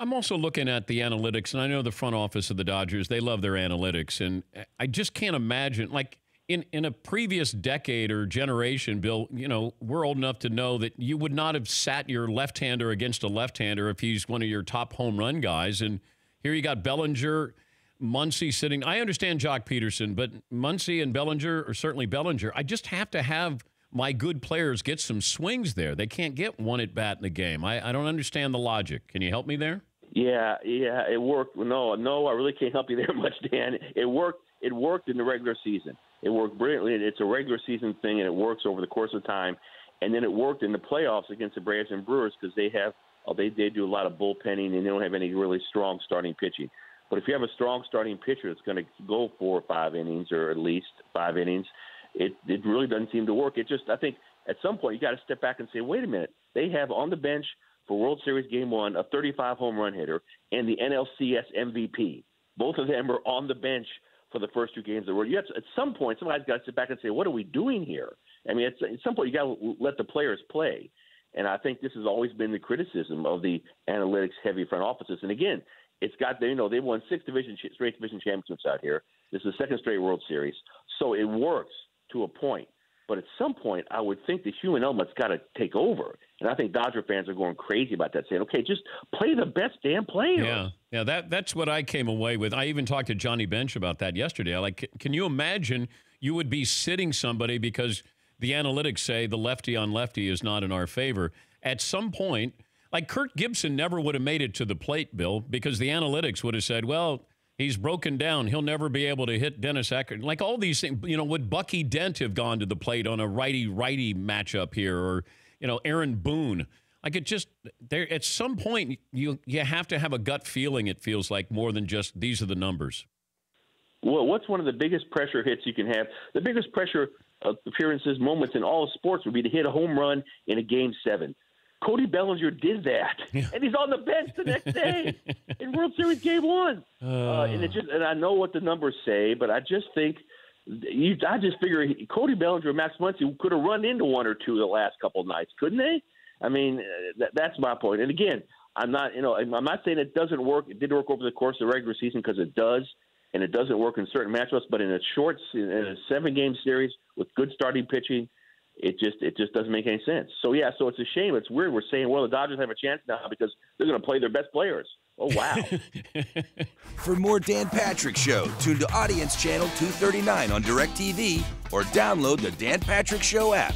I'm also looking at the analytics, and I know the front office of the Dodgers, they love their analytics, and I just can't imagine, like, in a previous decade or generation, Bill, we're old enough to know that you would not have sat your left-hander against a left-hander if he's one of your top home run guys. And here you got Bellinger, Muncy sitting. I understand Jock Peterson, but Muncy and Bellinger, or certainly Bellinger, I just have to have my good players get some swings there. They can't get one at bat in the game. I don't understand the logic. Can you help me there? Yeah, it worked. No, I really can't help you there much, Dan. It worked in the regular season. It worked brilliantly. It's a regular season thing, and it works over the course of time. And then it worked in the playoffs against the Braves and Brewers because they do a lot of bullpenning, and they don't have any really strong starting pitching. But if you have a strong starting pitcher that's going to go 4 or 5 innings, or at least 5 innings, it really doesn't seem to work. I think at some point you got to step back and say, wait a minute. They have on the bench for World Series Game 1 a 35 home run hitter and the NLCS MVP. Both of them are on the bench for the first 2 games of the World. At some point, somebody's got to sit back and say, what are we doing here? I mean, at some point you got to let the players play. And I think this has always been the criticism of the analytics-heavy front offices. And again, it's got they've won 6 straight division championships out here. This is the 2nd straight World Series, so it works to a point. But at some point, I would think the human element's got to take over. And I think Dodger fans are going crazy about that, saying, okay, just play the best damn player. Yeah, that's what I came away with. I even talked to Johnny Bench about that yesterday. Can you imagine you would be sitting somebody because the analytics say the lefty on lefty is not in our favor? At some point, like Kirk Gibson never would have made it to the plate, Bill, because the analytics would have said, well, he's broken down. He'll never be able to hit Dennis Eckert. Like all these things, would Bucky Dent have gone to the plate on a righty-righty matchup here, or, Aaron Boone? Like it just, there at some point, you have to have a gut feeling, it feels like, more than just these are the numbers. Well, what's one of the biggest pressure hits you can have? The biggest pressure appearances, moments in all sports would be to hit a home run in a Game 7. Cody Bellinger did that, and he's on the bench the next day in World Series Game 1. And I know what the numbers say, but I just think I just figure Cody Bellinger and Max Muncy could have run into 1 or 2 the last couple of nights, couldn't they? I mean, that's my point. And again, I'm not saying it doesn't work. It did work over the course of the regular season because it does, and it doesn't work in certain matchups. But in a 7-game series with good starting pitching, it just doesn't make any sense. So it's a shame. It's weird. We're saying, well, the Dodgers have a chance now because they're going to play their best players. Oh, wow. For more Dan Patrick Show, tune to Audience Channel 239 on DirecTV or download the Dan Patrick Show app.